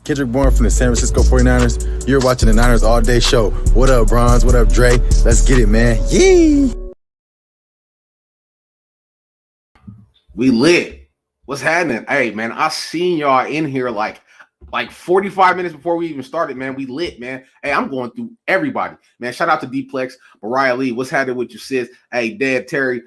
Kendrick Bourne from the San Francisco 49ers. You're watching the Niners All Day Show. What up, Bronze? What up, Dre? Let's get it, man. Yee! We lit. What's happening? Hey, man, I seen y'all in here like 45 minutes before we even started, man. We lit, man. Hey, I'm going through everybody, man. Shout out to D-Plex, Mariah Lee. What's happening with your sis? Hey, Dad Terry,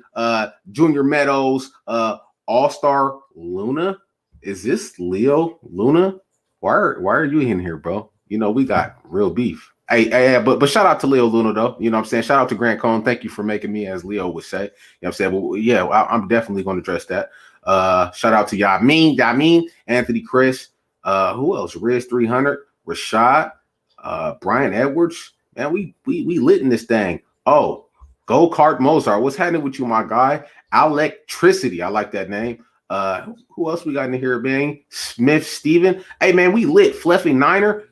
Junior Meadows, All-Star Luna. Is this Leo Luna? Why are you in here, bro? You know, we got real beef. Hey, but shout out to Leo Luna, though. You know what I'm saying? Shout out to Grant Cohn. Thank you for making me, as Leo would say. You know what I'm saying? Well, yeah, I'm definitely going to address that. Shout out to Yamin, Anthony Chris. Who else? Riz 300, Rashad, Brian Edwards. Man, we lit in this thing. Oh, Go Kart Mozart. What's happening with you, my guy? Electricity. I like that name. Who else we got in here, man? Smith Steven. Hey, man, we lit. Fluffy Niner.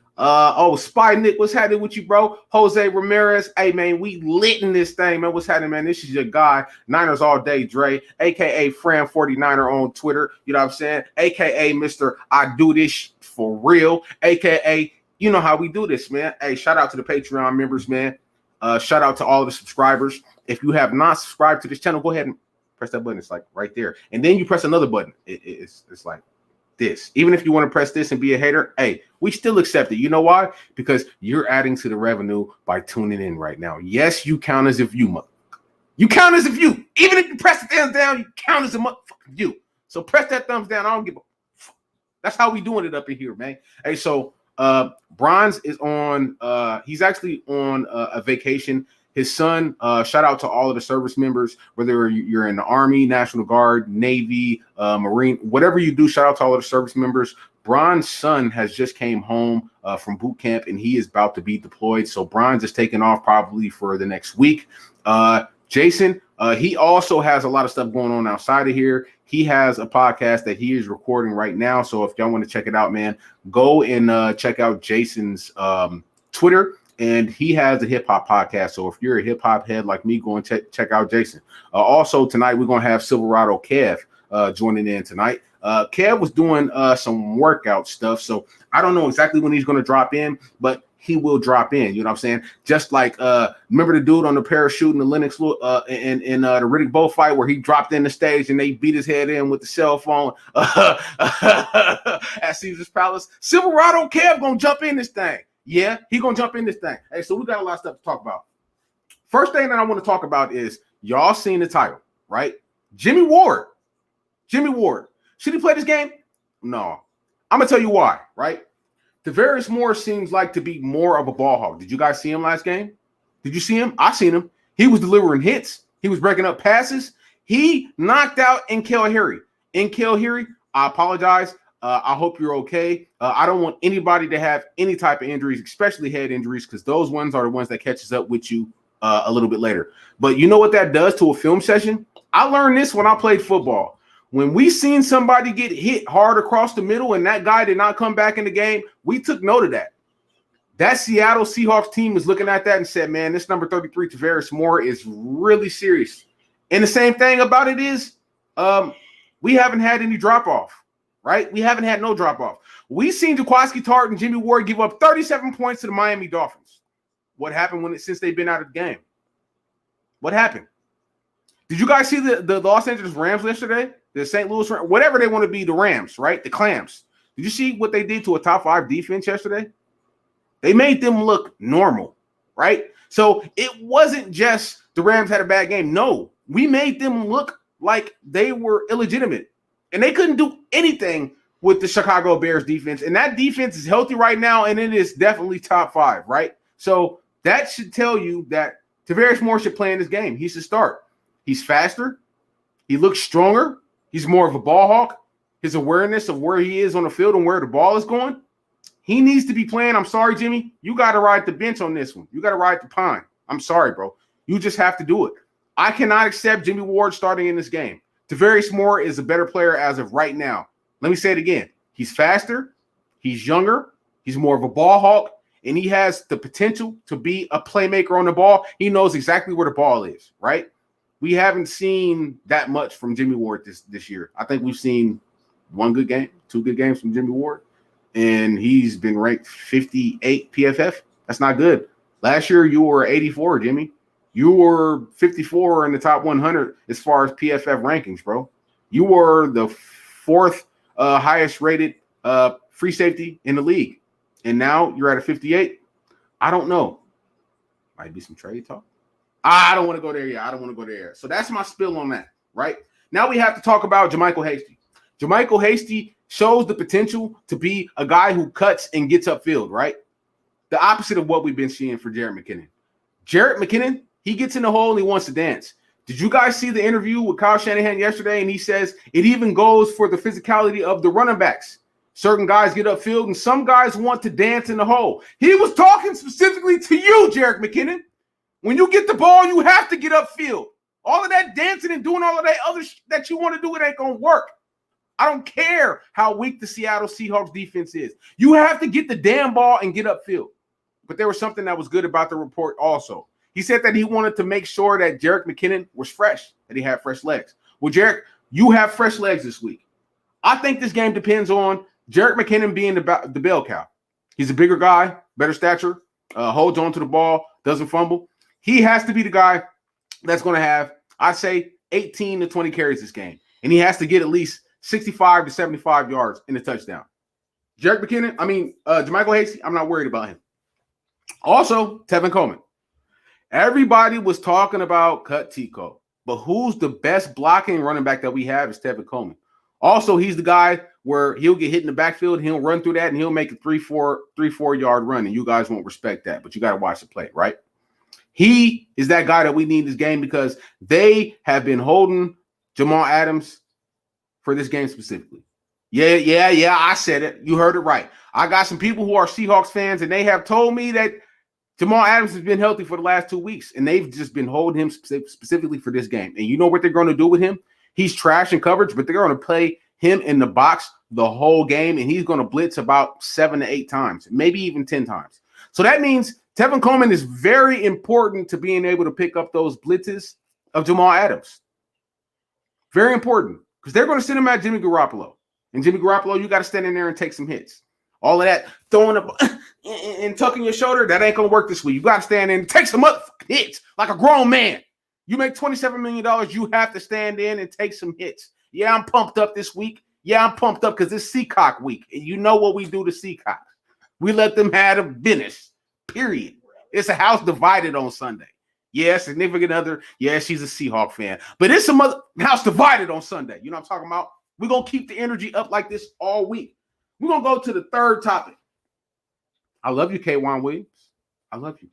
Spy Nick, what's happening with you, bro? Jose Ramirez. Hey, man, we lit in this thing, man. What's happening, man? This is your guy, Niners All Day, Dre, a.k.a. Fran49er on Twitter. You know what I'm saying? A.k.a. Mr. I Do This For Real, a.k.a. You know how we do this, man. Hey, shout out to the Patreon members, man. Shout out to all the subscribers. If you have not subscribed to this channel, go ahead and press that button. It's like right there. And then you press another button. It's like this. Even if you want to press this and be a hater, hey, we still accept it. You know why? Because you're adding to the revenue by tuning in right now. Yes, you count as a view. You count as a view. Even if you press the thumbs down, you count as a motherfucking view. So press that thumbs down. I don't give a fuck. That's how we doing it up in here, man. Hey, so Bronze is on. He's actually on a vacation. His son, shout out to all of the service members, whether you're in the Army, National Guard, Navy, Marine, whatever you do, shout out to all of the service members. Bron's son has just came home from boot camp, and he is about to be deployed. So Bron's is taking off probably for the next week. Jason, he also has a lot of stuff going on outside of here. He has a podcast that he is recording right now. So if y'all want to check it out, man, go and check out Jason's Twitter. And he has a hip-hop podcast. So if you're a hip-hop head like me, go and check out Jason. Also, tonight, we're going to have Silverado Kev joining in tonight. Kev was doing some workout stuff. So I don't know exactly when he's going to drop in, but he will drop in. You know what I'm saying? Just like, remember the dude on the parachute in the Lennox in the Riddick Bowe fight where he dropped in the stage and they beat his head in with the cell phone at Caesar's Palace? Silverado Kev going to jump in this thing. Yeah, he gonna jump in this thing. Hey, so we got a lot of stuff to talk about. First thing that I want to talk about is y'all seen the title, right? Jimmie Ward. Jimmie Ward. Should he play this game? No. I'm gonna tell you why, right? Tavares Moore seems like to be more of a ball hawk. Did you guys see him last game? Did you see him? I seen him. He was delivering hits. He was breaking up passes. He knocked out N'Keal Harry. N'Keal Harry, I apologize. I hope you're okay. I don't want anybody to have any type of injuries, especially head injuries, because those ones are the ones that catches up with you a little bit later. But you know what that does to a film session? I learned this when I played football. When we seen somebody get hit hard across the middle and that guy did not come back in the game, we took note of that. That Seattle Seahawks team is looking at that and said, man, this number 33, Tavares Moore, is really serious. And the same thing about it is we haven't had any drop-off. Right? We haven't had no drop-off. We've seen Jaquiski Tartt and Jimmie Ward give up 37 points to the Miami Dolphins. What happened since they've been out of the game? What happened? Did you guys see the Los Angeles Rams yesterday? The St. Louis Rams, whatever they want to be, the Rams, right? The Clams. Did you see what they did to a top 5 defense yesterday? They made them look normal, right? So it wasn't just the Rams had a bad game. No, we made them look like they were illegitimate. And they couldn't do anything with the Chicago Bears defense. And that defense is healthy right now, and it is definitely top 5, right? So that should tell you that Tavares Moore should play in this game. He should start. He's faster. He looks stronger. He's more of a ball hawk. His awareness of where he is on the field and where the ball is going. He needs to be playing. I'm sorry, Jimmy. You got to ride the bench on this one. You got to ride the pine. I'm sorry, bro. You just have to do it. I cannot accept Jimmie Ward starting in this game. Tavares Moore is a better player as of right now. Let me say it again. He's faster. He's younger. He's more of a ball hawk. And he has the potential to be a playmaker on the ball. He knows exactly where the ball is, right? We haven't seen that much from Jimmie Ward this year. I think we've seen one good game, 2 good games from Jimmie Ward. and he's been ranked 58 PFF. That's not good. Last year, you were 84, Jimmie. You were 54 in the top 100 as far as PFF rankings, bro. You were the fourth highest rated free safety in the league. And now you're at a 58. I don't know. Might be some trade talk. I don't want to go there yet. I don't want to go there. So that's my spill on that, right? Now we have to talk about JaMycal Hasty. JaMycal Hasty shows the potential to be a guy who cuts and gets upfield, right? The opposite of what we've been seeing for Jerick McKinnon. Jerick McKinnon, he gets in the hole and he wants to dance. Did you guys see the interview with Kyle Shanahan yesterday? And he says it even goes for the physicality of the running backs. Certain guys get upfield and some guys want to dance in the hole. He was talking specifically to you, Jerick McKinnon. When you get the ball, you have to get upfield. All of that dancing and doing all of that other that you want to do, it ain't going to work. I don't care how weak the Seattle Seahawks defense is. You have to get the damn ball and get upfield. But there was something that was good about the report also. He said that he wanted to make sure that Jerick McKinnon was fresh, that he had fresh legs. Well, Jerick, you have fresh legs this week. I think this game depends on Jerick McKinnon being the bell cow. He's a bigger guy, better stature, holds on to the ball, doesn't fumble. He has to be the guy that's going to have, I'd say, 18 to 20 carries this game. And he has to get at least 65 to 75 yards in the touchdown. JaMycal Hasty, I'm not worried about him. Also, Tevin Coleman. Everybody was talking about cut Tico, but who's the best blocking running back that we have is Tevin Coleman. Also, he's the guy where he'll get hit in the backfield, and he'll run through that, and he'll make a 3-4 yard run, and you guys won't respect that, but you got to watch the play, right? He is that guy that we need this game because they have been holding Jamal Adams for this game specifically. Yeah, I said it. You heard it right. I got some people who are Seahawks fans, and they have told me that Jamal Adams has been healthy for the last 2 weeks, and they've just been holding him specifically for this game. And you know what they're going to do with him? He's trash in coverage, but they're going to play him in the box the whole game, and he's going to blitz about 7 to 8 times, maybe even 10 times. So that means Tevin Coleman is very important to being able to pick up those blitzes of Jamal Adams. Very important, because they're going to send him at Jimmy Garoppolo. And Jimmy Garoppolo, you got to stand in there and take some hits. All of that throwing up and tucking your shoulder, that ain't going to work this week. You got to stand in and take some motherfucking hits like a grown man. You make $27 million, you have to stand in and take some hits. Yeah, I'm pumped up this week. Yeah, I'm pumped up because it's Seacock week. And you know what we do to Seacock. We let them have a business, period. It's a house divided on Sunday. Yeah, significant other. Yeah, she's a Seahawk fan. But it's a house divided on Sunday. You know what I'm talking about? We're going to keep the energy up like this all week. We're going to go to the third topic. I love you, K'Waun Williams. I love you.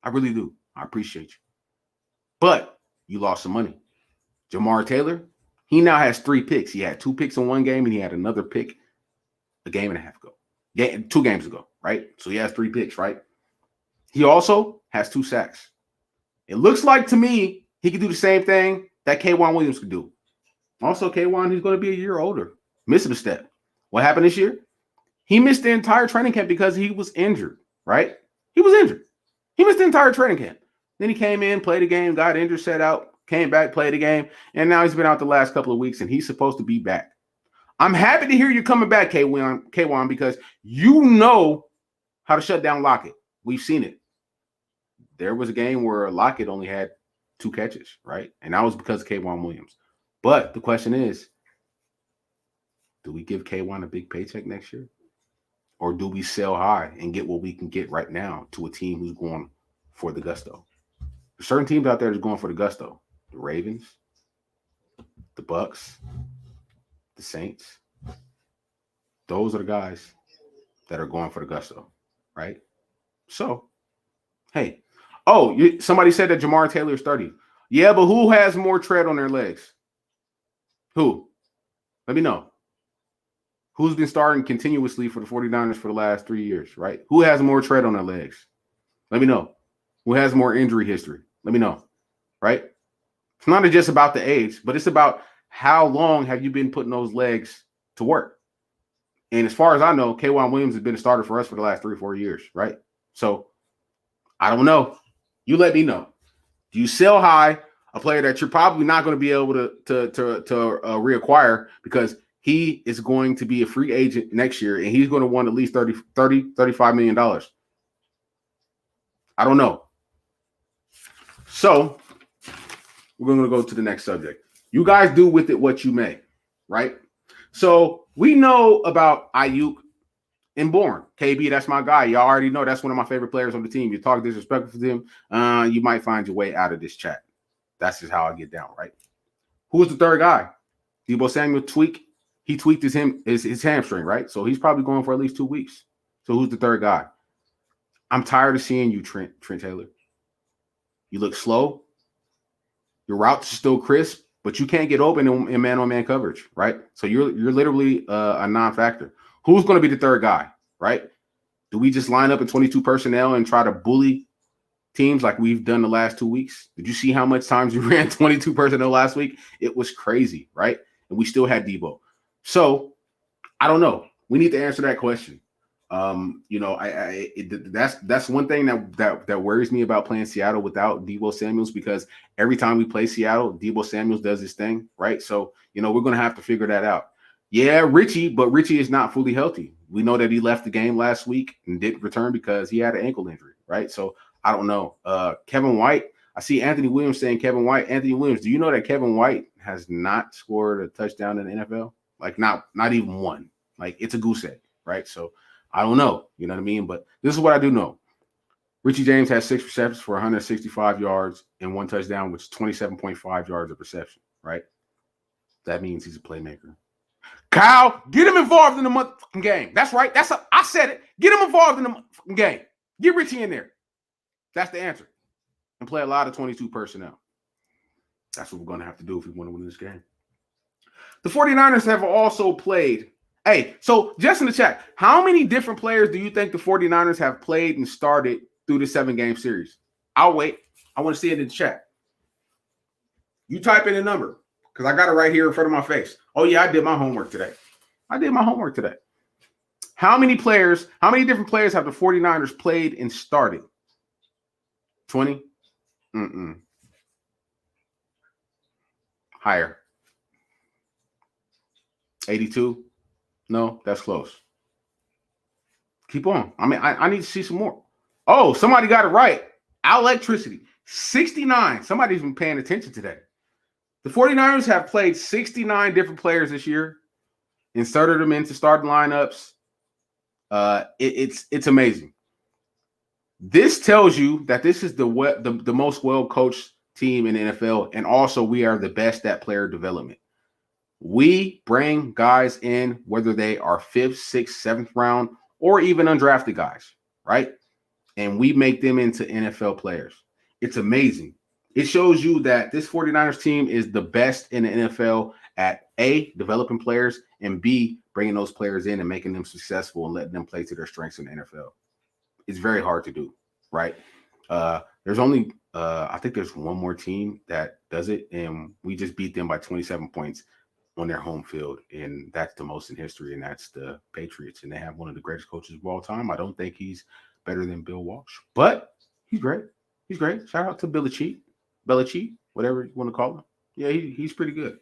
I really do. I appreciate you. But you lost some money. Jamar Taylor, he now has 3 picks. He had 2 picks in one game, and he had another pick a game and a half ago. 2 games ago, right? So he has 3 picks, right? He also has 2 sacks. It looks like to me he could do the same thing that K'Waun Williams could do. Also, K'Waun, he's going to be a year older. Missing a step. What happened this year? He missed the entire training camp because he was injured, right? He was injured. He missed the entire training camp. Then he came in, played a game, got injured, sat out, came back, played a game, and now he's been out the last couple of weeks, and he's supposed to be back. I'm happy to hear you coming back, K'Waun, because you know how to shut down Lockett. We've seen it. There was a game where Lockett only had 2 catches, right? And that was because of K'Waun Williams. But the question is, do we give K'Waun a big paycheck next year? Or do we sell high and get what we can get right now to a team who's going for the gusto? There's certain teams out there that's going for the gusto. The Ravens, the Bucks, the Saints. Those are the guys that are going for the gusto, right? So, hey. Somebody said that Jamar Taylor is 30. Yeah, but who has more tread on their legs? Who? Let me know. Who's been starting continuously for the 49ers for the last 3 years, right? Who has more tread on their legs? Let me know. Who has more injury history? Let me know, right? It's not just about the age, but it's about how long have you been putting those legs to work? And as far as I know, K'Waun Williams has been a starter for us for the last 3 or 4 years, right? So I don't know. You let me know. Do you sell high a player that you're probably not going to be able to reacquire because he is going to be a free agent next year, and he's going to want at least $35 million. I don't know. So we're going to go to the next subject. You guys do with it what you may, right? So we know about Ayuk and Bourne. KB, that's my guy. Y'all already know that's one of my favorite players on the team. You talk disrespectful to him, you might find your way out of this chat. That's just how I get down, right? Who's the third guy? Deebo Samuel he tweaked his hamstring, right? So he's probably going for at least 2 weeks. So who's the third guy? I'm tired of seeing you, Trent Taylor. You look slow. Your routes are still crisp, but you can't get open in man-on-man coverage, right? So you're literally a non-factor. Who's going to be the third guy, right? Do we just line up in 22 personnel and try to bully teams like we've done the last 2 weeks? Did you see how much times we ran 22 personnel last week? It was crazy, right? And we still had Deebo. So I don't know. We need to answer that question. That's one thing that worries me about playing Seattle without Deebo Samuels, because every time we play Seattle, Deebo Samuels does his thing, right? So, we're going to have to figure that out. Yeah, but Richie is not fully healthy. We know that he left the game last week and didn't return because he had an ankle injury, right? So I don't know. Kevin White, I see Anthony Williams saying Kevin White. Anthony Williams, do you know that Kevin White has not scored a touchdown in the NFL? Like not even one. Like it's a goose egg, right? So I don't know. You know what I mean? But this is what I do know. Richie James has 6 receptions for 165 yards and 1 touchdown, which is 27.5 yards of reception, right? That means he's a playmaker. Kyle, get him involved in the motherfucking game. That's right. I said it. Get him involved in the motherfucking game. Get Richie in there. That's the answer. And play a lot of 22 personnel. That's what we're going to have to do if we want to win this game. The 49ers have also played. Hey, so just in the chat, how many different players do you think the 49ers have played and started through the 7-game series? I'll wait. I want to see it in the chat. You type in a number because I got it right here in front of my face. Oh, yeah, I did my homework today. How many different players have the 49ers played and started? 20? Higher. 82? No, that's close. Keep on. I need to see some more. Oh, somebody got it right. Electricity. 69. Somebody's been paying attention today. The 49ers have played 69 different players this year, inserted them into starting lineups. It's amazing. This tells you that this is the most well-coached team in the NFL, and also we are the best at player development. We bring guys in, whether they are 5th, 6th, 7th round, or even undrafted guys, right? And we make them into NFL players. It's amazing. It shows you that this 49ers team is the best in the NFL at A, developing players, and B, bringing those players in and making them successful and letting them play to their strengths in the NFL. It's very hard to do, right? There's only, I think there's one more team that does it, and we just beat them by 27 points on their home field, and that's the most in history, and that's the Patriots, and they have one of the greatest coaches of all time. I don't think he's better than Bill Walsh, but he's great. He's great. Shout out to Belichick, whatever you want to call him. Yeah, he's pretty good,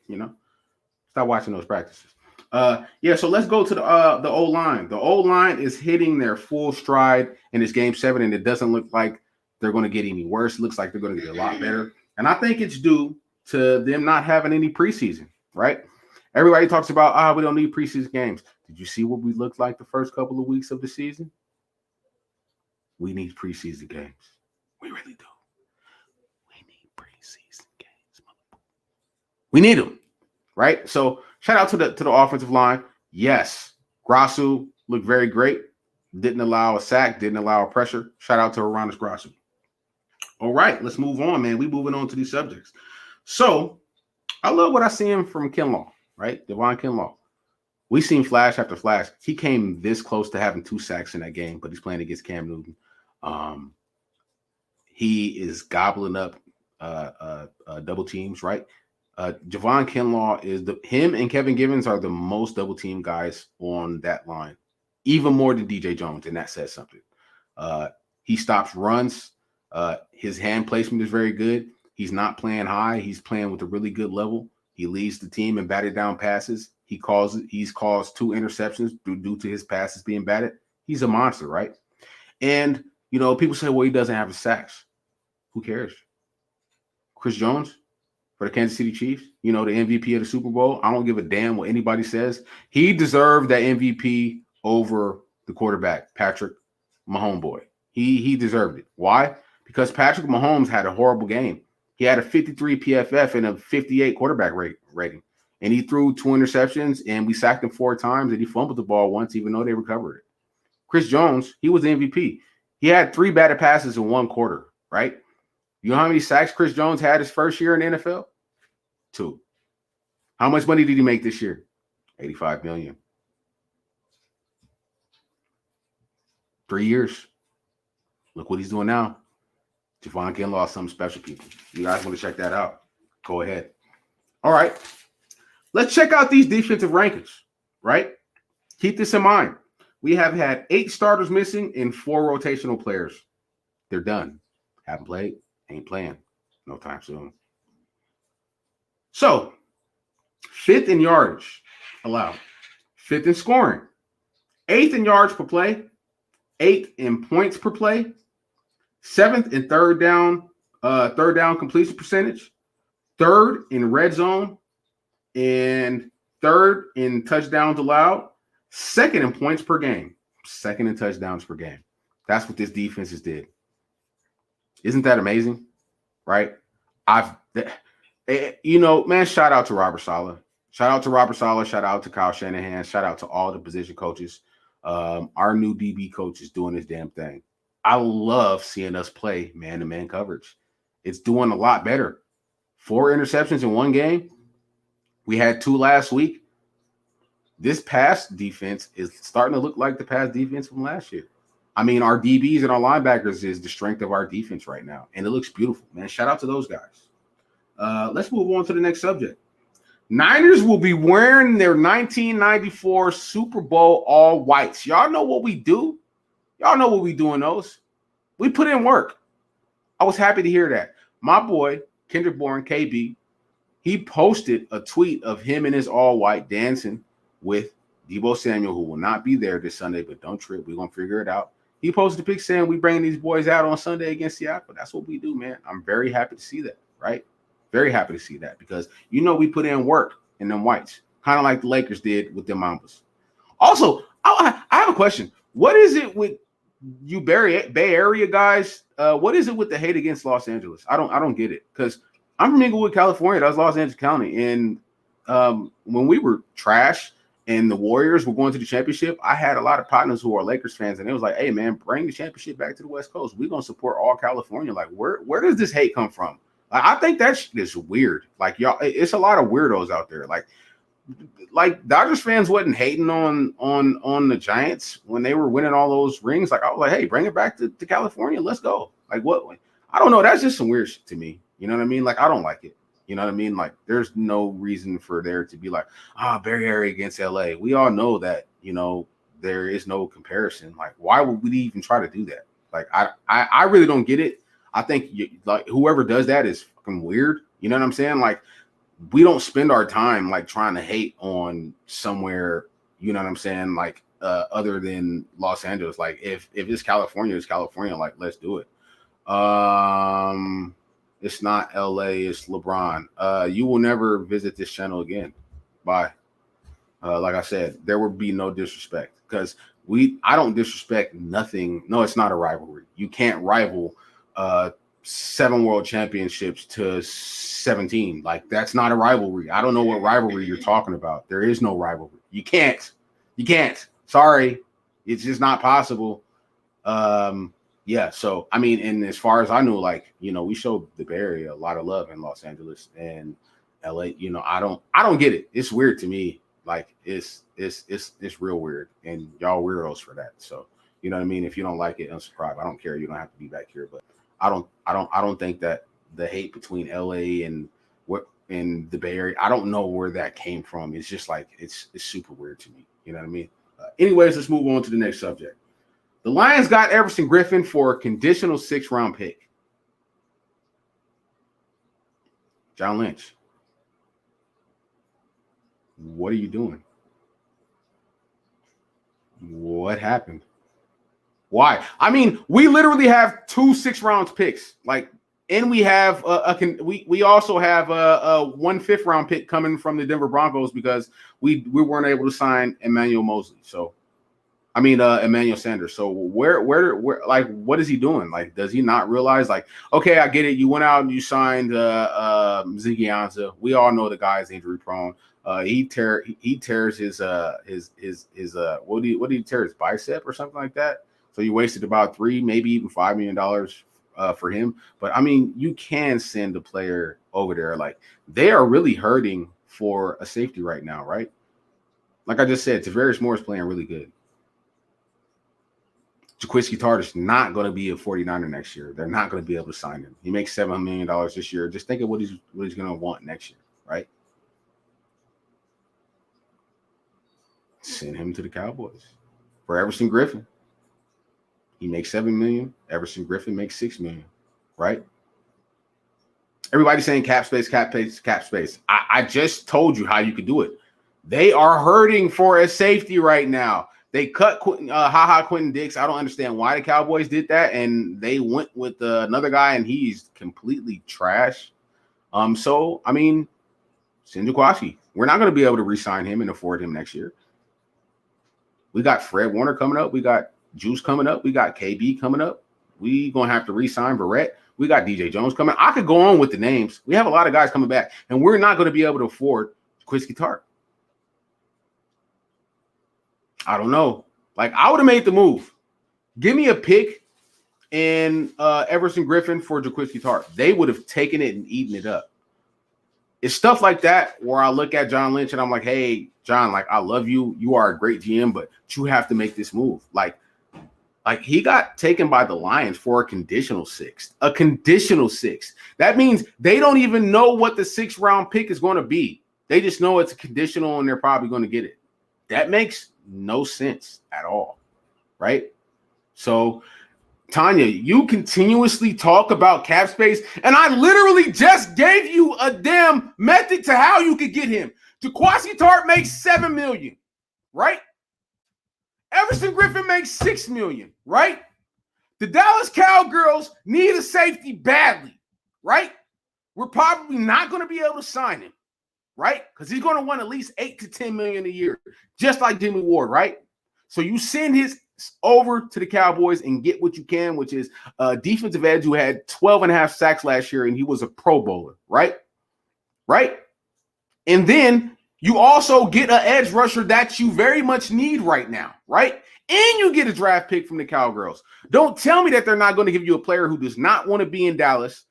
Stop watching those practices. So let's go to the O-line. The O-line is hitting their full stride in this game 7, and it doesn't look like they're going to get any worse. It looks like they're going to get a lot better. And I think it's due to them not having any preseason, right? Everybody talks about, we don't need preseason games. Did you see what we looked like the first couple of weeks of the season? We need preseason games. We really do. We need preseason games. We need them, right? So shout out to the offensive line. Yes, Grasu looked very great. Didn't allow a sack, didn't allow a pressure. Shout out to Aranis Grasu. All right, let's move on, man. We moving on to these subjects. So I love what I seen from Kinlaw, right? Javon Kinlaw. We seen flash after flash. He came this close to having 2 sacks in that game, but he's playing against Cam Newton. He is gobbling up double teams, right? Javon Kinlaw is him and Kevin Givens are the most double team guys on that line, even more than DJ Jones, and that says something. He stops runs. His hand placement is very good. He's not playing high. He's playing with a really good level. He leads the team in batted down passes. He's caused 2 interceptions due to his passes being batted. He's a monster, right? And people say, well, he doesn't have the sacks. Who cares? Chris Jones for the Kansas City Chiefs, the MVP of the Super Bowl. I don't give a damn what anybody says. He deserved that MVP over the quarterback, Patrick Mahomes. He deserved it. Why? Because Patrick Mahomes had a horrible game. He had a 53 PFF and a 58 quarterback rating. And he threw 2 interceptions, and we sacked him 4 times, and he fumbled the ball once, even though they recovered it. Chris Jones, he was the MVP. He had 3 batted passes in 1 quarter, right? You know how many sacks Chris Jones had his first year in the NFL? 2. How much money did he make this year? $85 million. 3 years. Look what he's doing now. Javon Kinlaw, something special, people. You guys want to check that out? Go ahead. All right. Let's check out these defensive rankings, right? Keep this in mind. We have had 8 starters missing and 4 rotational players. They're done. Haven't played, ain't playing. No time soon. So, 5th in yardage allowed. 5th in scoring. 8th in yards per play. 8th in points per play. 7th in third down completion percentage. 3rd in red zone. And 3rd in touchdowns allowed. 2nd in points per game. 2nd in touchdowns per game. That's what this defense has did. Isn't that amazing? Right? Man, shout out to Robert Saleh. Shout out to Robert Saleh. Shout out to Kyle Shanahan. Shout out to all the position coaches. Our new DB coach is doing this damn thing. I love seeing us play man-to-man coverage. It's doing a lot better. 4 interceptions in 1 game. We had 2 last week. This pass defense is starting to look like the pass defense from last year. I mean, our DBs and our linebackers is the strength of our defense right now, and it looks beautiful, man. Shout out to those guys. Let's move on to the next subject. Niners will be wearing their 1994 Super Bowl all whites. Y'all know what we do? Y'all know what we do in those. We put in work. I was happy to hear that. My boy, Kendrick Bourne, KB, he posted a tweet of him in his all white dancing with Deebo Samuel, who will not be there this Sunday, but don't trip. We're going to figure it out. He posted a pic saying we bringing these boys out on Sunday against Seattle. That's what we do, man. I'm very happy to see that, right? Very happy to see that because, we put in work in them whites, kind of like the Lakers did with them Mambas. Also, I have a question. What is it with you Bay Area guys? What is it with the hate against Los Angeles? I don't get it because I'm from Inglewood, California. That's Los Angeles County. And when we were trash and the Warriors were going to the championship, I had a lot of partners who are Lakers fans, and it was like, hey, man, bring the championship back to the West Coast. We're going to support all California. Like, where does this hate come from? I think that shit is weird. Like, y'all, it's a lot of weirdos out there. Like Dodgers fans wasn't hating on the Giants when they were winning all those rings. Like, I was like, hey, bring it back to California. Let's go. Like, what? I don't know. That's just some weird shit to me. You know what I mean? Like, I don't like it. You know what I mean? Like, there's no reason for there to be like, Bay Area against LA. We all know that, there is no comparison. Like, why would we even try to do that? Like, I really don't get it. I think like whoever does that is fucking weird. You know what I'm saying? Like, we don't spend our time like trying to hate on somewhere, you know what I'm saying? Like, other than Los Angeles. Like, if it's California, it's California. Like, let's do it. It's not LA, it's LeBron. You will never visit this channel again. Bye. Like I said, there would be no disrespect because I don't disrespect nothing. No, it's not a rivalry. You can't rival 7 world championships to 17. Like, that's not a rivalry. I don't know what rivalry you're talking about. There is no rivalry. You can't. Sorry. It's just not possible. Yeah, so I mean, and as far as I know, like, we showed the Bay Area a lot of love in Los Angeles and LA. I don't get it. It's weird to me. Like, it's real weird, and y'all weirdos for that. So, you know what I mean? If you don't like it, unsubscribe. I don't care. You don't have to be back here, but I don't think that the hate between LA and the Bay Area, I don't know where that came from. It's just like it's super weird to me. You know what I mean? Anyways, let's move on to the next subject. The Lions got Everson Griffin for a conditional 6th-round pick. John Lynch. What are you doing? What happened? Why? I mean, we literally have 2 6-round picks, like, and we have we also have a 1 5th-round pick coming from the Denver Broncos because we weren't able to sign Emmanuel Mosley. So, I mean, Emmanuel Sanders. So where, like, what is he doing? Like, does he not realize? Like, okay, I get it. You went out and you signed Ziggy Ansah. We all know the guy's injury prone. He tears his what did he tear, his bicep or something like that? So you wasted about $3, maybe even $5 million for him. But I mean, you can send a player over there. Like, they are really hurting for a safety right now, right? Like I just said, Tavares Moore is playing really good. Jaquiski Tartt is not going to be a 49er next year. They're not going to be able to sign him. He makes $7 million this year. Just think of what he's going to want next year, right? Send him to the Cowboys for Everson Griffin. He makes $7 million. Everson Griffin makes $6 million, right? Everybody's saying cap space, cap space, cap space. I just told you how you could do it. They are hurting for a safety right now. They cut Quentin Dix. I don't understand why the Cowboys did that, and they went with another guy, and he's completely trash. So I mean, send Jaquiski. We're not going to be able to re-sign him and afford him next year. We got Fred Warner coming up. We got Juice coming up. We got KB coming up. We gonna have to re-sign Barrett. We got DJ Jones coming. I could go on with the names. We have a lot of guys coming back, and we're not going to be able to afford Jaquiski Tartt. I don't know. Like, I would have made the move. Give me a pick and Everson Griffin for Jaquiski Tartt. They would have taken it and eaten it up. It's stuff like that where I look at John Lynch and I'm like, hey, John, like, I love you. You are a great GM, but you have to make this move. Like he got taken by the Lions for a conditional 6th. A conditional 6th. That means they don't even know what the 6th-round pick is going to be. They just know it's a conditional and they're probably going to get it. That makes no sense at all, right? So, Tanya, you continuously talk about cap space, and I literally just gave you a damn method to how you could get him. Jaquiski Tartt makes $7 million, right? Everson Griffin makes $6 million, right? The Dallas Cowgirls need a safety badly, right? We're probably not going to be able to sign him, right? Because he's going to want at least $8 to $10 million a year, just like Jimmie Ward, right? So you send his over to the Cowboys and get what you can, which is a defensive edge who had 12.5 sacks last year, and he was a Pro Bowler, right? Right? And then you also get an edge rusher that you very much need right now, right? And you get a draft pick from the Cowgirls. Don't tell me that they're not going to give you a player who does not want to be in Dallas.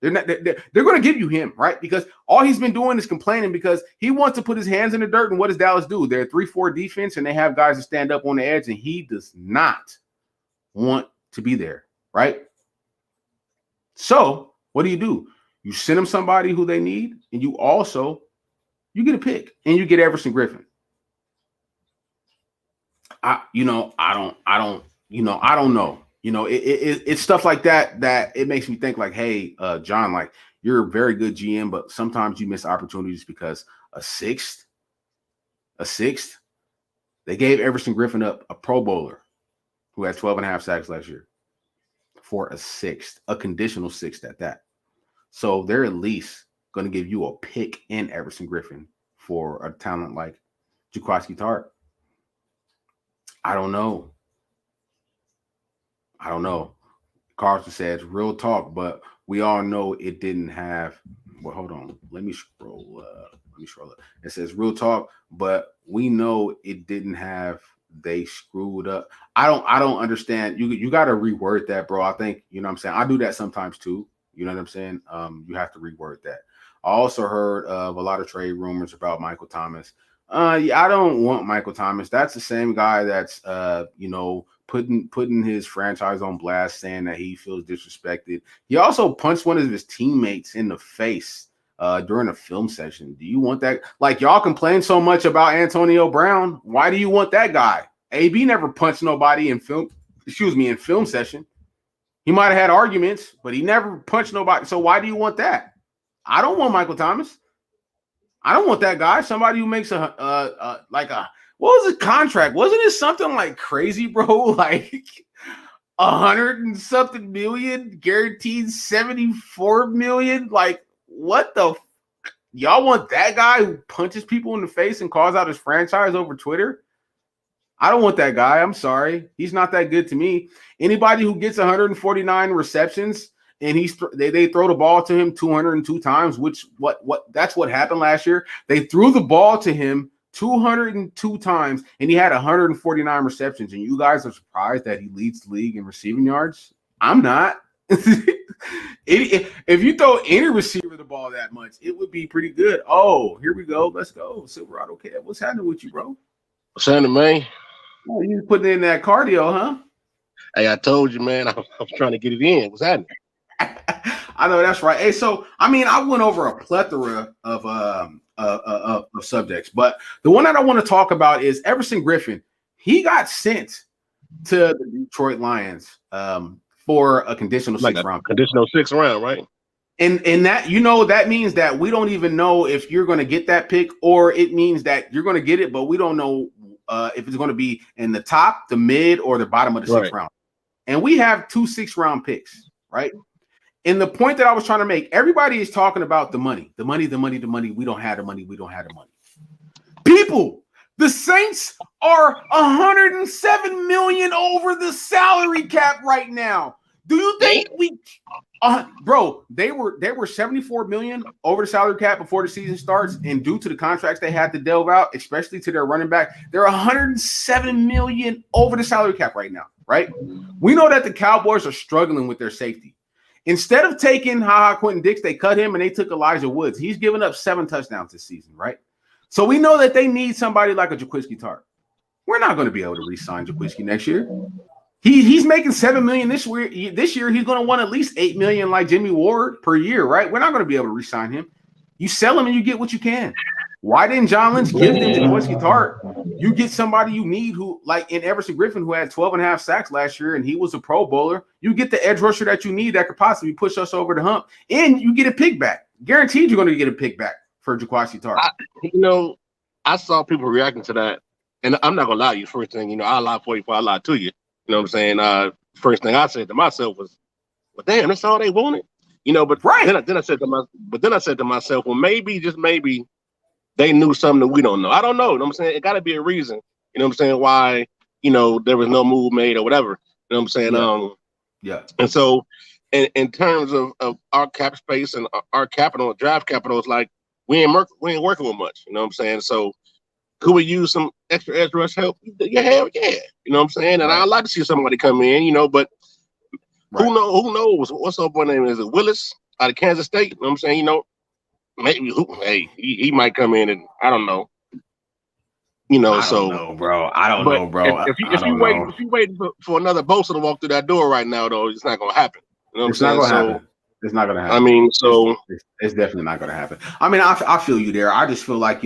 They're going to give you him, right? Because all he's been doing is complaining because he wants to put his hands in the dirt. And what does Dallas do? They're a 3-4 defense, and they have guys to stand up on the edge, and he does not want to be there, right? So what do? You send them somebody who they need, and you get a pick, and you get Everson Griffin. I don't know. It's stuff like that it makes me think like, hey, John, like, you're a very good GM, but sometimes you miss opportunities because a sixth, they gave Everson Griffin up, a Pro Bowler who had 12.5 sacks last year, for a 6th, a conditional 6th at that. So they're at least going to give you a pick in Everson Griffin for a talent like Jaquiski Tartt. I don't know. Carlson says real talk, but we all know it didn't have. Well, hold on. Let me scroll up. It says real talk, but we know it didn't have. They screwed up. I don't understand. You got to reword that, bro. I think, you know what I'm saying? I do that sometimes too. You know what I'm saying? You have to reword that. I also heard of a lot of trade rumors about Michael Thomas. Yeah, I don't want Michael Thomas. That's the same guy that's putting his franchise on blast, saying that he feels disrespected. He also punched one of his teammates in the face during a film session. Do you want that? Like, y'all complain so much about Antonio Brown. Why do you want that guy? AB never punched nobody in film session. He might have had arguments, but he never punched nobody. So why do you want that? I don't want Michael Thomas. I don't want that guy. Somebody who makes like a what was his contract? Wasn't it something like crazy, bro? Like 100 and something million, guaranteed 74 million. Like what the? Y'all want that guy who punches people in the face and calls out his franchise over Twitter? I don't want that guy. I'm sorry. He's not that good to me. Anybody who gets 149 receptions and they throw the ball to him 202 times, which that's what happened last year. They threw the ball to him 202 times and he had 149 receptions. And you guys are surprised that he leads the league in receiving yards? I'm not. If you throw any receiver the ball that much, it would be pretty good. Oh, here we go. Let's go. Silverado Kev. What's happening with you, bro? What's happening, man? Oh, you putting in that cardio, huh? Hey, I told you, man. I'm trying to get it in. What's happening? I know that's right. Hey, so I mean, I went over a plethora of subjects, but the one that I want to talk about is Everson Griffin. He got sent to the Detroit Lions for a conditional like 6th round. Conditional 6th round, right? And that, you know, that means that we don't even know if you're going to get that pick, or it means that you're going to get it, but we don't know if it's going to be in the top, the mid, or the bottom of the 6th round. And we have 2 6th-round picks, right? And the point that I was trying to make, everybody is talking about the money. We don't have the money. We don't have the money. People, the Saints are 107 million over the salary cap right now. Do you think bro, they were 74 million over the salary cap before the season starts, and due to the contracts they had to delve out, especially to their running back, they're 107 million over the salary cap right now, right? We know that the Cowboys are struggling with their safety. Instead of taking Quentin Dix, they cut him and they took Elijah Woods. He's given up 7 touchdowns this season, right? So we know that they need somebody like a Jaquiski Tartt. We're not going to be able to re-sign Jaquiski next year. He's making $7 million this year. This year, he's going to want at least $8 million like Jimmie Ward per year, right? We're not going to be able to re-sign him. You sell him and you get what you can. Why didn't John Lynch give them Jaquiski Tartt? You get somebody you need who, like in Everson Griffin, who had 12.5 sacks last year, and he was a Pro Bowler. You get the edge rusher that you need that could possibly push us over the hump, and you get a pick back. Guaranteed you're going to get a pick back for Jaquiski Tartt. I saw people reacting to that, and I'm not going to lie to you. First thing, I lied for you before I lied to you. You know what I'm saying? First thing I said to myself was, well, damn, that's all they wanted. But right. Then I said to myself, well, maybe, just maybe, they knew something that we don't know. I don't know. You know what I'm saying? It got to be a reason. You know what I'm saying? Why, there was no move made or whatever. You know what I'm saying? Yeah. And so, in terms of our cap space and our capital, draft capital, is like we ain't working with much. You know what I'm saying? So, could we use some extra edge rush help? Yeah. You know what I'm saying? And I'd like to see somebody come in. But who knows? What's up? What name is it? Willis out of Kansas State. You know what I'm saying? Maybe he might come in, and I don't know. I don't know, bro. I don't know, bro. If you wait for another Bosa to walk through that door right now, though, it's not gonna happen. You know what I'm saying? It's not gonna happen. I mean, it's definitely not gonna happen. I mean, I feel you there. I just feel like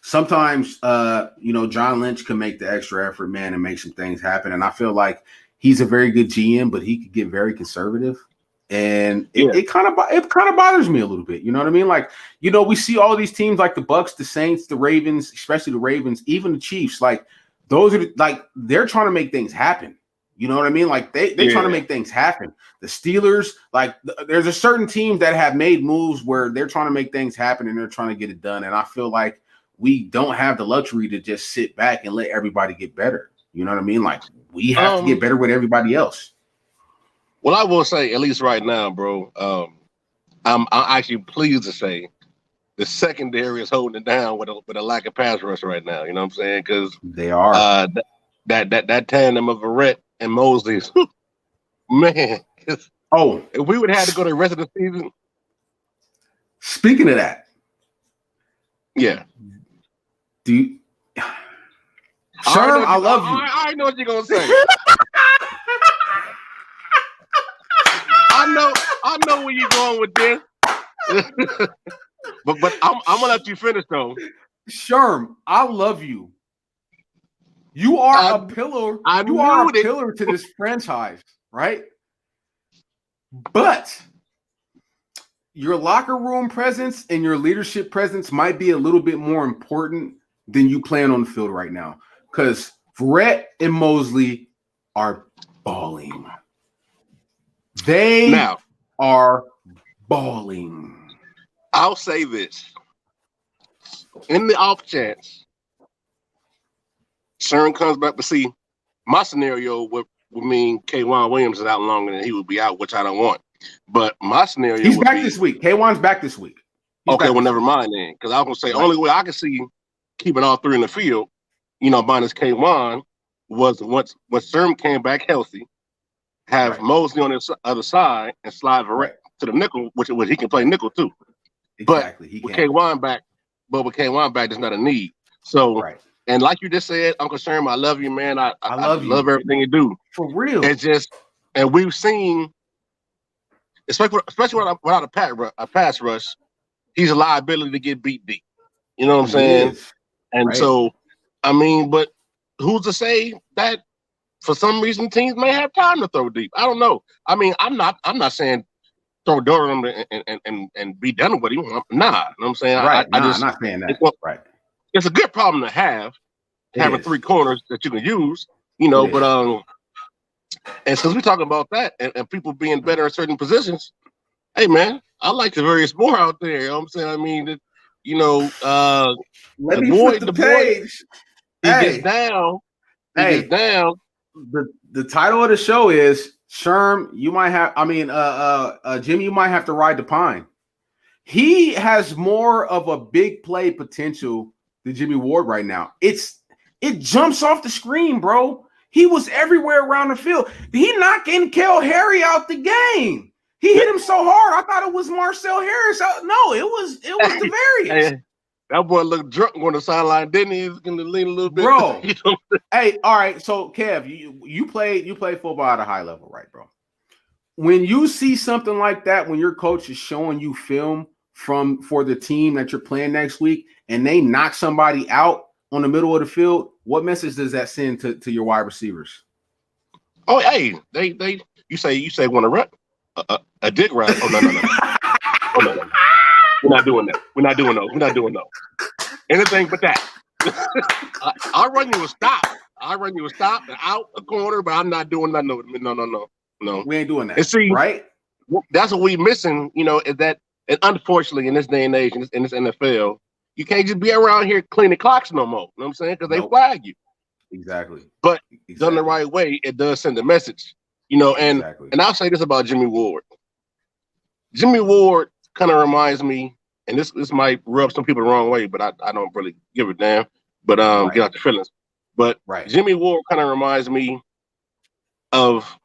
sometimes John Lynch can make the extra effort, man, and make some things happen. And I feel like he's a very good GM, but he could get very conservative. And it kind of bothers me a little bit. You know what I mean? Like, we see all these teams like the Bucks, the Saints, the Ravens, especially the Ravens, even the Chiefs. Like, those are they're trying to make things happen. You know what I mean? Like they're trying to make things happen. The Steelers, there's a certain teams that have made moves where they're trying to make things happen and they're trying to get it done. And I feel like we don't have the luxury to just sit back and let everybody get better. You know what I mean? Like, we have to get better with everybody else. Well, I will say, at least right now, bro, I'm actually pleased to say the secondary is holding it down with a lack of pass rush right now. You know what I'm saying? Because they are that tandem of Verrett and Mosley, man. If we would have had to go to the rest of the season. Speaking of that, yeah. Sherm, I love you. I know what you're gonna say. I know where you're going with this. but I'm gonna let you finish though. Sherm, I love you. You are a pillar. You are a pillar to this franchise, right? But your locker room presence and your leadership presence might be a little bit more important than you playing on the field right now. Because Verrett and Mosley are balling. They are balling. I'll say this. In the off chance, Sherm comes back, but see, my scenario would mean K'Wan Williams is out longer than he would be out, which I don't want. But my scenario He's back this week. K1's back this week. Okay, well, never mind then. Because I was going to say, only way I can see keeping all three in the field, minus K1, was once Sherm came back healthy, have Mosley on the other side and slide Verrett to the nickel, which he can play nickel too. Exactly. But with K1 back, there's not a need. So, and like you just said, Uncle Sherm, I love you, man. I love you. Love everything you do. For real. It's just, and we've seen, especially without a pass rush, he's a liability to get beat deep. You know what I'm saying? And so, I mean, but who's to say that for some reason teams may have time to throw deep? I don't know. I mean, I'm not saying throw Durham and be done with him. Nah, you know what I'm saying? I'm not saying that. It's a good problem to have, having three corners that you can use, but and since we're talking about that and people being better in certain positions, hey man, I like Tavares Moore out there. You know what I'm saying? I mean, let me flip the page. He gets down. The title of the show is Sherm, you might have, Jimmy, you might have to ride the pine. He has more of a big play potential than Jimmie Ward right now. It jumps off the screen, bro. He was everywhere around the field. He knocking N'Keal Harry out the game. He hit him so hard, I thought it was Marcel Harris. No, it was Tavares. That boy looked drunk on the sideline, didn't he? He was going to lean a little bit. Bro. Hey, all right. So, Kev, you play football at a high level, right, bro? When you see something like that, when your coach is showing you film for the team that you're playing next week, and they knock somebody out on the middle of the field, what message does that send to your wide receivers? Oh, hey, you say want to run a dig run? Oh no. We're not doing that. We're not doing those. Anything but that. I'll run you a stop. And out a corner, but I'm not doing that. No. We ain't doing that. And see, right? That's what we missing, is that, and unfortunately in this day and age, in this NFL, you can't just be around here cleaning clocks no more. You know what I'm saying? Because they flag you. Exactly. But done the right way, it does send a message. And I'll say this about Jimmie Ward. Jimmie Ward kind of reminds me, and this might rub some people the wrong way, but I don't really give a damn. But get out the feelings. But Jimmie Ward kind of reminds me of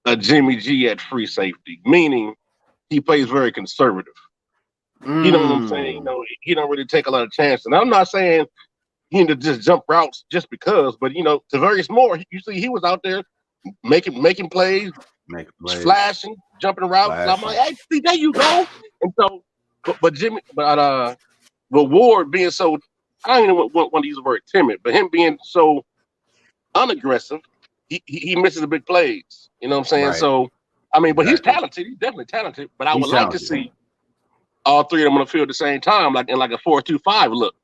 a Jimmy G at free safety, meaning he plays very conservative. You know what I'm saying? He don't really take a lot of chances. And I'm not saying he need to just jump routes just because, but Tavares Moore, you see, he was out there making plays, flashing, jumping routes. I'm like, hey, see, there you go. And so, but Ward being so, I don't even want to use the word timid, but him being so unaggressive, he misses the big plays. You know what I'm saying? Right. So, I mean, but he's talented. He's definitely talented. But I would like to see all three of them on the field at the same time, like in like a 4-2-5 look.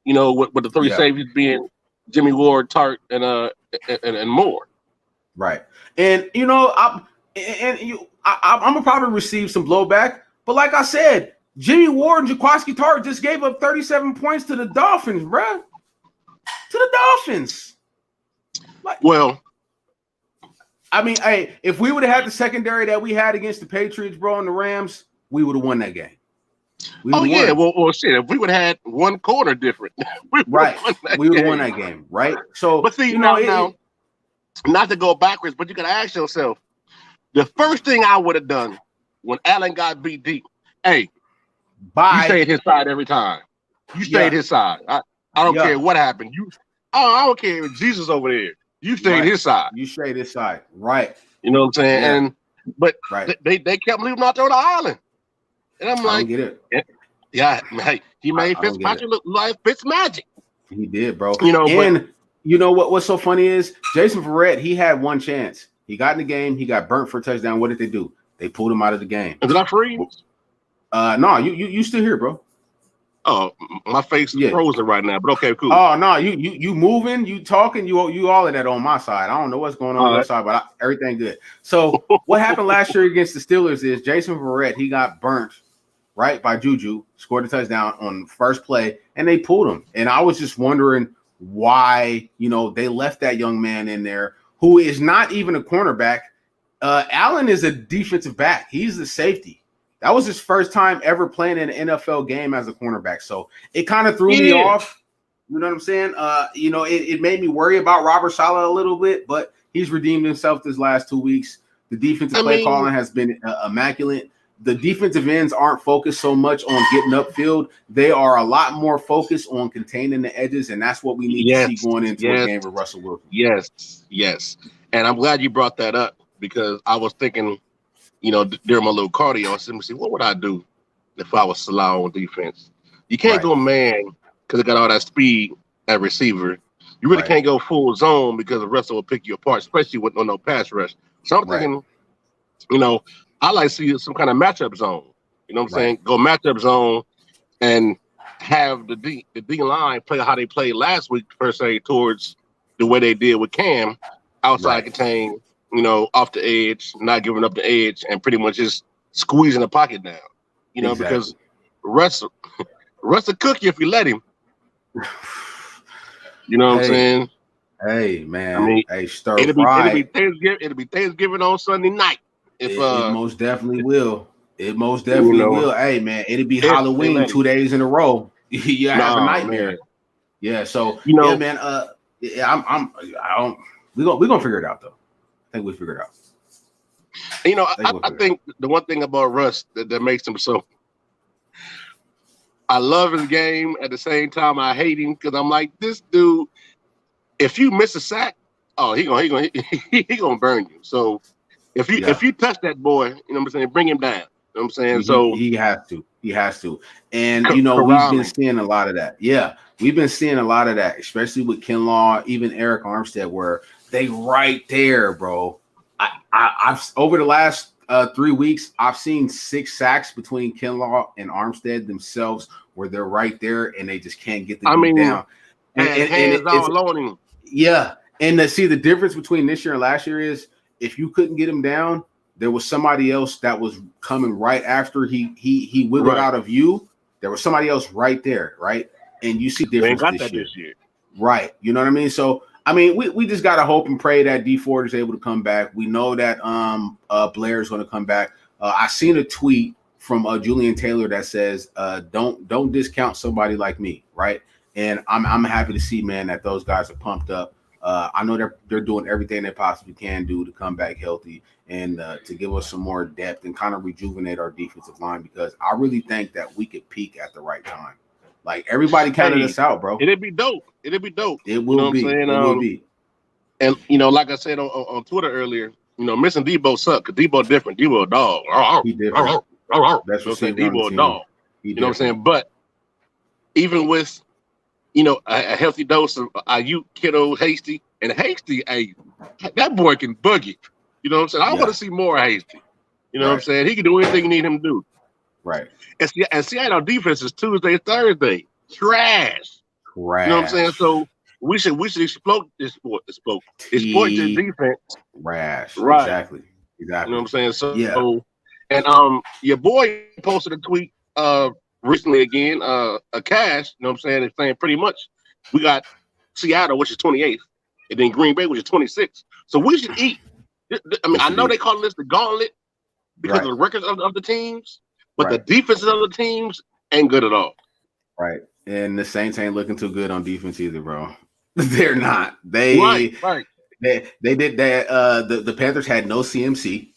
With the three safeties being Jimmie Ward, Tart, and Moore. Right. And I'm gonna probably receive some blowback, but like I said, Jimmie Ward and Jaquiski Tart just gave up 37 points to the Dolphins, bruh. To the Dolphins. Well, I mean, hey, if we would have had the secondary that we had against the Patriots, bro, and the Rams, we would have won that game. Well, shit. If we would have had one quarter different, we would have won that game, right? So, but see, now, not to go backwards, but you gotta ask yourself: the first thing I would have done when Allen got beat deep, hey, you stayed his side every time. You stayed his side. I don't care what happened. I don't care if Jesus over there. You stayed his side. You stayed his side, right? You know what I'm saying? Yeah. They kept leaving out there on the island. And I'm like, get it. Hey, he made Fitzpatrick look like Fitzmagic. He did, bro. What's so funny is Jason Verrett, he had one chance. He got in the game, he got burnt for a touchdown. What did they do? They pulled him out of the game. Did I freeze? No, you still here, bro. Oh, my face is frozen right now, but okay, cool. Oh no, you moving, you talking, you all of that on my side. I don't know what's going on your side, but everything good. So what happened last year against the Steelers is Jason Verrett, he got burnt right by Juju, scored a touchdown on first play, and they pulled him. And I was just wondering why, they left that young man in there who is not even a cornerback. Allen is a defensive back. He's the safety. That was his first time ever playing in an NFL game as a cornerback. So it kind of threw me off. You know what I'm saying? It made me worry about Robert Saleh a little bit, but he's redeemed himself this last 2 weeks. The defensive play calling has been immaculate. The defensive ends aren't focused so much on getting upfield. They are a lot more focused on containing the edges, and that's what we need to see going into a game with Russell Wilson. Yes. And I'm glad you brought that up because I was thinking, during my little cardio, I said, what would I do if I was Salah on defense? You can't go man because it got all that speed at receiver. You really can't go full zone because the Russell will pick you apart, especially with no pass rush. So I'm thinking, I like to see some kind of matchup zone. You know what I'm saying? Go matchup zone and have the D line play how they played last week, per se, towards the way they did with Cam, outside contain, off the edge, not giving up the edge, and pretty much just squeezing the pocket down. Because Russ will cook you if you let him. You know what I'm saying? Hey, man. Stir it'll fry. It'll be Thanksgiving on Sunday night. It most definitely will. It most definitely will. Hey, man, it'll be Halloween 2 days in a row. You have a nightmare. Man. Yeah. So man. We're gonna figure it out though. I think we figured it out. I think the one thing about Russ that makes him so. I love his game. At the same time, I hate him because I'm like, this dude. If you miss a sack, he gonna burn you. So if you touch that boy, what I'm saying, bring him down. You know what I'm saying? So he has to. And we've been seeing a lot of that. Yeah, we've been seeing a lot of that, especially with Kinlaw, even Eric Armstead, where they right there, bro. I've over the last 3 weeks, I've seen 6 sacks between Kinlaw and Armstead themselves, where they're right there and they just can't get the dude down. And it's all loading. Yeah, and see the difference between this year and last year is if you couldn't get him down, there was somebody else that was coming right after he wiggled out of you. There was somebody else right there, right? And you see difference this year. Right. You know what I mean? So we just gotta hope and pray that D Ford is able to come back. We know that Blair is gonna come back. I seen a tweet from Julian Taylor that says, don't discount somebody like me, right? And I'm happy to see, man, that those guys are pumped up. I know they're doing everything they possibly can do to come back healthy and to give us some more depth and kind of rejuvenate our defensive line, because I really think that we could peak at the right time. Like everybody counted us out, bro. It'd be dope. It will be. It will be. And like I said on Twitter earlier, missing Debo suck because Debo different. Debo a dog. He different. That's what I'm Debo a dog. You know what I'm saying? But even with a healthy dose of Ayuk, Kittle, Hasty, and Hasty, that boy can boogie. You know what I'm saying? I want to see more Hasty. You know what I'm saying? He can do anything you need him to do. Right. And Seattle defense is Tuesday, Thursday. Trash. You know what I'm saying? So we should exploit this sport. Exploit this defense. Rash. Right. Exactly. You know what I'm saying? So and your boy posted a tweet recently again, a cash, you know what I'm saying? It's saying pretty much we got Seattle, which is 28th, and then Green Bay, which is 26th. So we should eat. I know they call this the gauntlet because of the records of the teams, but the defenses of the teams ain't good at all. Right. And the Saints ain't looking too good on defense either, bro. They're not. They did that. The Panthers had no CMC,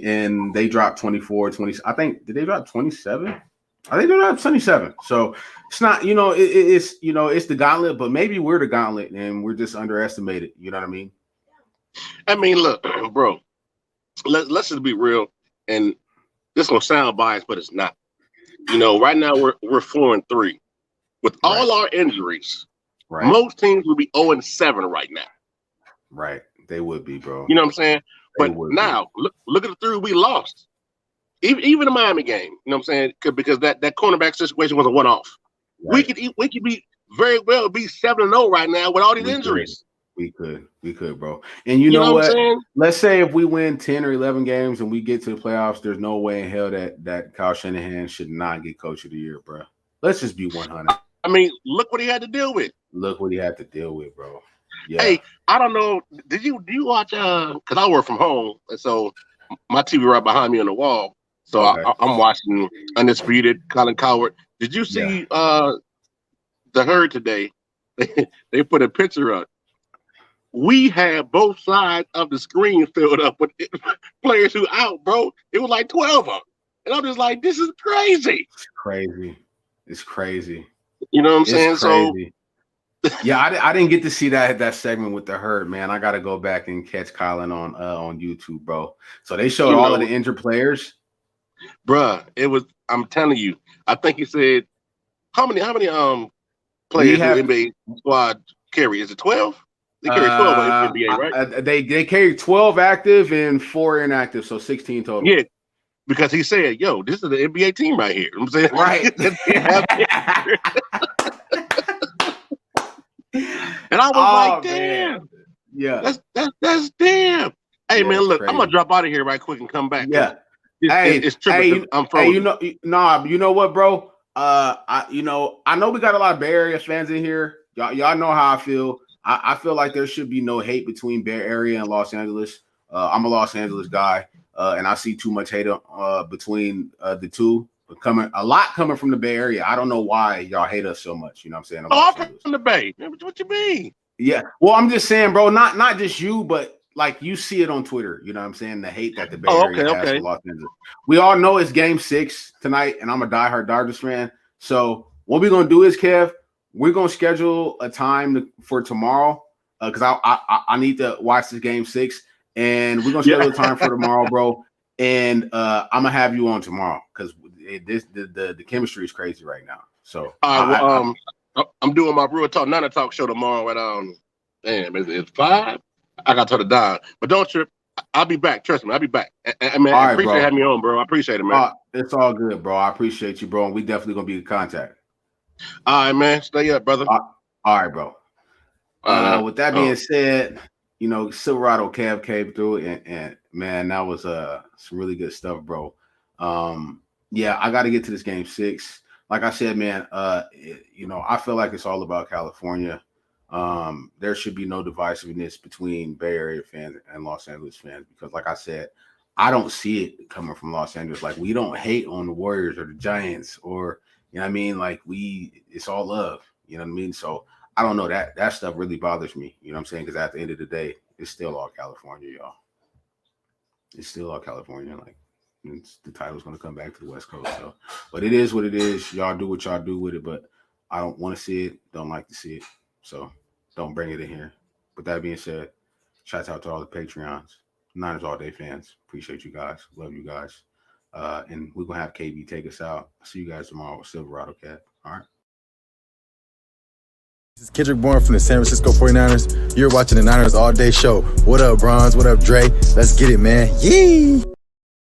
and they dropped 24-20. I think, did they drop 27? I think they're not 27. So it's not, it's the gauntlet, but maybe we're the gauntlet and we're just underestimated. You know what I mean? Look, bro, let's just be real. And this gonna sound biased, but it's not. Right now we're 4-3. With all our injuries, most teams would be 0-7 right now. Right. They would be, bro. You know what I'm saying? But now look at the 3 we lost. even the Miami game. You know what I'm saying? Because that cornerback situation was a one-off. Right. We could be very well be 7-0 right now with all these injuries. We could, bro. And you know what? Let's say if we win 10 or 11 games and we get to the playoffs, there's no way in hell that Kyle Shanahan should not get Coach of the Year, bro. Let's just be 100. I mean, look what he had to deal with. Look what he had to deal with, bro. Yeah. Hey, I don't know. Do you watch? Because I work from home, and so my TV right behind me on the wall. So okay. I'm watching Undisputed, Colin Coward. Did you see the Herd today? They put a picture up. We had both sides of the screen filled up with players who out, bro. It was like 12 of them. And I'm just like, this is crazy. It's crazy. You know what I'm saying? Crazy. So yeah, I didn't get to see that segment with the Herd, man. I got to go back and catch Colin on YouTube, bro. So they showed all of the injured players. Bruh, it was, I'm telling you, I think he said, how many players do NBA squad carry? Is it 12? They carry 12 in NBA, right? They carry 12 active and 4 inactive, so 16 total. Yeah, because he said, yo, this is the NBA team right here. I'm saying, right. And I was like, damn. Man. Yeah. That's damn. Hey, man, look, crazy. I'm going to drop out of here right quick and come back. Yeah. It's tripping. I'm frozen. Hey, you know what, bro? I know we got a lot of Bay Area fans in here. Y'all know how I feel. I feel like there should be no hate between Bay Area and Los Angeles. I'm a Los Angeles guy, and I see too much hate between the two. A lot coming from the Bay Area. I don't know why y'all hate us so much. You know what I'm saying? I'm from the Bay. What you mean? Yeah. Well, I'm just saying, bro. Not just you, but like you see it on Twitter. You know what I'm saying? The hate that the Bay Area has for Los Angeles. We all know it's Game 6 tonight, and I'm a diehard Dodgers fan. So what we're gonna do is, Kev, we're gonna schedule a time for tomorrow because I need to watch this Game 6, and we're gonna schedule a time for tomorrow, bro. And I'm gonna have you on tomorrow because the chemistry is crazy right now. So I'm doing my Brewer Talk Nana Talk show tomorrow at it's 5. I got to turn it down, but don't trip. I'll be back. Trust me, I'll be back. Man, I appreciate having me on, bro. I appreciate it, man. It's all good, bro. I appreciate you, bro. And we definitely gonna be in contact. All right, man. Stay up, brother. All right, bro. With that being said, Silverado Kev came through, and man, that was some really good stuff, bro. Yeah, I got to get to this Game 6. Like I said, man, I feel like it's all about California. There should be no divisiveness between Bay Area fans and Los Angeles fans because, like I said, I don't see it coming from Los Angeles. Like, we don't hate on the Warriors or the Giants or, you know what I mean? Like, it's all love, you know what I mean? So I don't know, that stuff really bothers me, you know what I'm saying? Because at the end of the day, it's still all California, y'all. It's still all California. Like, the title's going to come back to the West Coast. So, but it is what it is. Y'all do what y'all do with it, but I don't want to see it. Don't like to see it. So don't bring it in here. With that being said, shout out to all the Patreons, Niners All Day fans. Appreciate you guys. Love you guys. And we're going to have KB take us out. I'll see you guys tomorrow with Silverado Cat. All right. This is Kendrick Bourne from the San Francisco 49ers. You're watching the Niners All Day Show. What up, Bronze? What up, Dre? Let's get it, man. Yee!